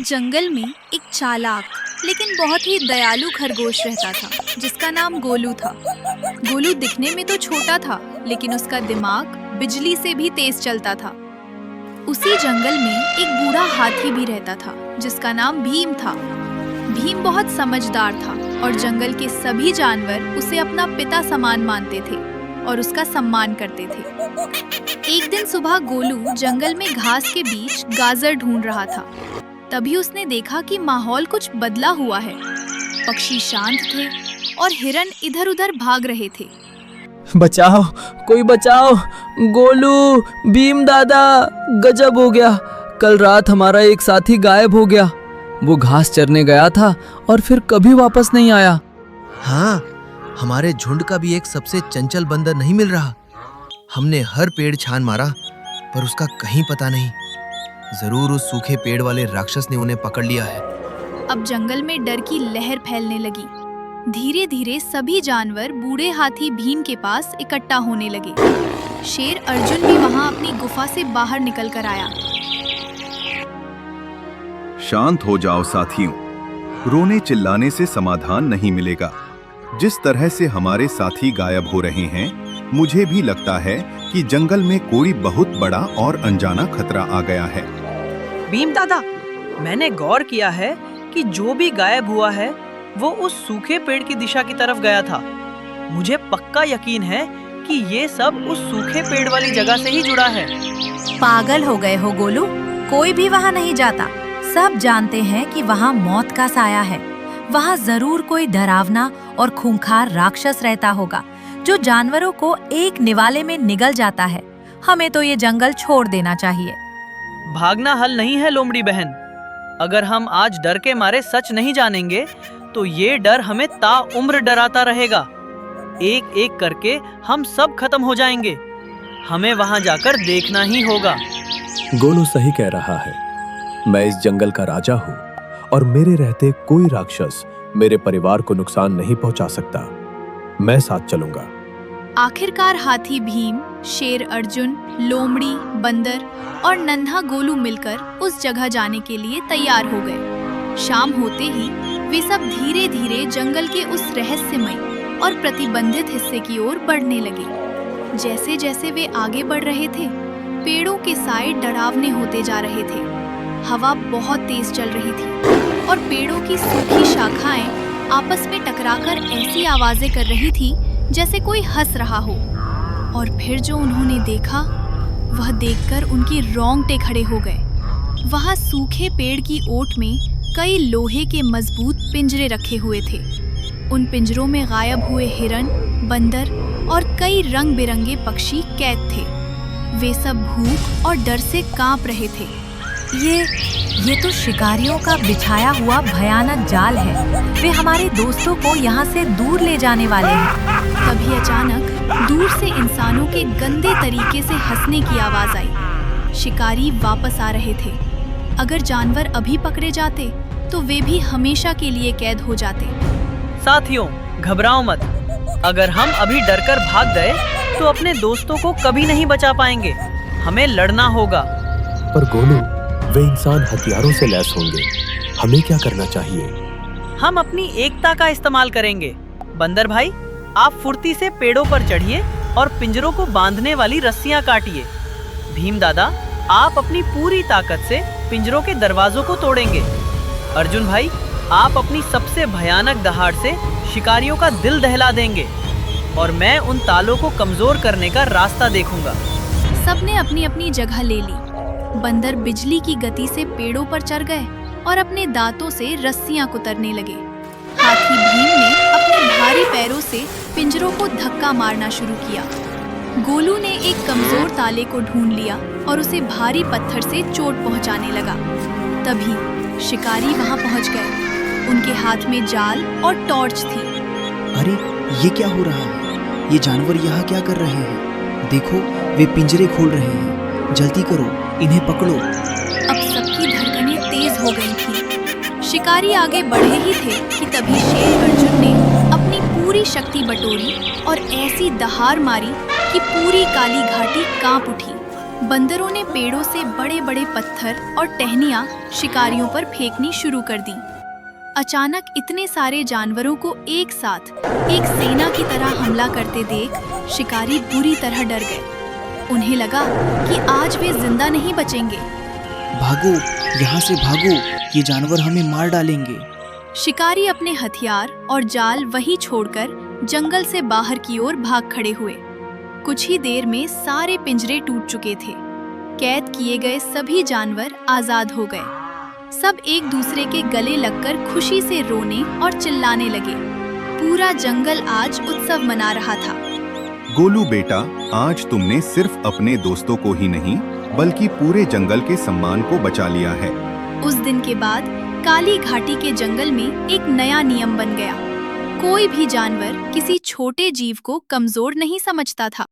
जंगल में एक चालाक लेकिन बहुत ही दयालु खरगोश रहता था जिसका नाम गोलू था। गोलू दिखने में तो छोटा था लेकिन उसका दिमाग बिजली से भी तेज चलता था। उसी जंगल में एक बूढ़ा हाथी भी रहता था जिसका नाम भीम था। भीम बहुत समझदार था और जंगल के सभी जानवर उसे अपना पिता समान मानते थे और उसका सम्मान करते थे। एक दिन सुबह गोलू जंगल में घास के बीच गाजर ढूंढ रहा था। तभी उसने देखा कि माहौल कुछ बदला हुआ है। पक्षी शांत थे और हिरन इधर-उधर भाग रहे थे। बचाओ, कोई बचाओ, गोलू, भीम दादा, गजब हो गया। कल रात हमारा एक साथी गायब हो गया। वो घास चरने गया था और फिर कभी वापस नहीं आया। हाँ, हमारे झुंड का भी एक सबसे चंचल बंदर नहीं मिल रहा। हमने हर पेड़ छान मारा पर उसका कहीं पता नहीं। जरूर उस सूखे पेड़ वाले राक्षस ने उन्हें पकड़ लिया है। अब जंगल में डर की लहर फैलने लगी। धीरे धीरे सभी जानवर बूढ़े हाथी भीम के पास इकट्ठा होने लगे। शेर अर्जुन भी वहां अपनी गुफा से बाहर निकल कर आया। शांत हो जाओ साथियों, रोने चिल्लाने से समाधान नहीं मिलेगा। जिस तरह से हमारे साथी गायब हो रहे हैं, मुझे भी लगता है कि जंगल में कोई बहुत बड़ा और अनजाना खतरा आ गया है। भीम दादा, मैंने गौर किया है कि जो भी गायब हुआ है वो उस सूखे पेड़ की दिशा की तरफ गया था। मुझे पक्का यकीन है कि ये सब उस सूखे पेड़ वाली जगह से ही जुड़ा है। पागल हो गए हो गोलू, कोई भी वहाँ नहीं जाता। सब जानते हैं कि वहाँ मौत का साया है। वहाँ जरूर कोई डरावना और खूंखार राक्षस रहता होगा जो जानवरों को एक निवाले में निगल जाता है। हमें तो ये जंगल छोड़ देना चाहिए। भागना हल नहीं है लोमड़ी बहन। अगर हम आज डर के मारे सच नहीं जानेंगे तो ये डर हमें ताउम्र डराता रहेगा। एक एक करके हम सब खत्म हो जाएंगे। हमें वहाँ जाकर देखना ही होगा। गोलू सही कह रहा है। मैं इस जंगल का राजा हूँ और मेरे रहते कोई राक्षस मेरे परिवार को नुकसान नहीं पहुँचा सकता। मैं साथ चलूंगा। आखिरकार हाथी भीम, शेर अर्जुन, लोमड़ी, बंदर और नन्हा गोलू मिलकर उस जगह जाने के लिए तैयार हो गए। शाम होते ही वे सब धीरे धीरे जंगल के उस रहस्यमय और प्रतिबंधित हिस्से की ओर बढ़ने लगे। जैसे जैसे वे आगे बढ़ रहे थे, पेड़ों के साए डरावने होते जा रहे थे। हवा बहुत तेज चल रही थी और पेड़ों की सूखी शाखाएं आपस में टकराकर ऐसी आवाजें कर रही थी जैसे कोई हंस रहा हो। और फिर जो उन्होंने देखा, वह देखकर उनके रोंगटे खड़े हो गए। वहां सूखे पेड़ की ओट में कई लोहे के मजबूत पिंजरे रखे हुए थे। उन पिंजरों में गायब हुए हिरन, बंदर और कई रंग बिरंगे पक्षी कैद थे। वे सब भूख और डर से कांप रहे थे। ये तो शिकारियों का बिछाया हुआ भयानक जाल है। वे हमारे दोस्तों को यहाँ से दूर ले जाने वाले हैं। तभी अचानक दूर से इंसानों के गंदे तरीके से हंसने की आवाज आई। शिकारी वापस आ रहे थे। अगर जानवर अभी पकड़े जाते तो वे भी हमेशा के लिए कैद हो जाते। साथियों, घबराओ मत। अगर हम अभी डरकर भाग गए तो अपने दोस्तों को कभी नहीं बचा पाएंगे। हमें लड़ना होगा। पर गोलू, वे इंसान हथियारों से लैस होंगे। हमें क्या करना चाहिए? हम अपनी एकता का इस्तेमाल करेंगे। बंदर भाई, आप फुर्ती से पेड़ों पर चढ़िए और पिंजरों को बांधने वाली रस्सियां काटिए। भीम दादा, आप अपनी पूरी ताकत से पिंजरों के दरवाजों को तोड़ेंगे। अर्जुन भाई, आप अपनी सबसे भयानक दहाड़ से शिकारियों का दिल दहला देंगे और मैं उन तालों को कमजोर करने का रास्ता देखूंगा। सबने अपनी अपनी जगह ले ली। बंदर बिजली की गति से पेड़ों पर चढ़ गए और अपने दांतों से रस्सियां कुतरने लगे। हाथी भीम ने अपने भारी पैरों से पिंजरों को धक्का मारना शुरू किया। गोलू ने एक कमजोर ताले को ढूंढ लिया और उसे भारी पत्थर से चोट पहुंचाने लगा। तभी शिकारी वहां पहुंच गए। उनके हाथ में जाल और टॉर्च थी। अरे, ये क्या हो रहा है? ये जानवर यहाँ क्या कर रहे हैं? देखो, वे पिंजरे खोल रहे हैं। जल्दी करो, इन्हें पकड़ो। अब सबकी धड़कनें तेज हो गई थी। शिकारी आगे बढ़े ही थे कि तभी शेर अर्जुन ने अपनी पूरी शक्ति बटोरी और ऐसी दहाड़ मारी कि पूरी काली घाटी कांप उठी। बंदरों ने पेड़ों से बड़े बड़े पत्थर और टहनियां शिकारियों पर फेंकनी शुरू कर दी। अचानक इतने सारे जानवरों को एक साथ एक सेना की तरह हमला करते देख शिकारी बुरी तरह डर गए। उन्हें लगा कि आज वे जिंदा नहीं बचेंगे। भागो, यहाँ से भागो, ये जानवर हमें मार डालेंगे। शिकारी अपने हथियार और जाल वहीं छोड़कर जंगल से बाहर की ओर भाग खड़े हुए। कुछ ही देर में सारे पिंजरे टूट चुके थे। कैद किए गए सभी जानवर आजाद हो गए। सब एक दूसरे के गले लगकर खुशी से रोने और चिल्लाने लगे। पूरा जंगल आज उत्सव मना रहा था। गोलू बेटा, आज तुमने सिर्फ अपने दोस्तों को ही नहीं बल्कि पूरे जंगल के सम्मान को बचा लिया है। उस दिन के बाद काली घाटी के जंगल में एक नया नियम बन गया। कोई भी जानवर किसी छोटे जीव को कमजोर नहीं समझता था।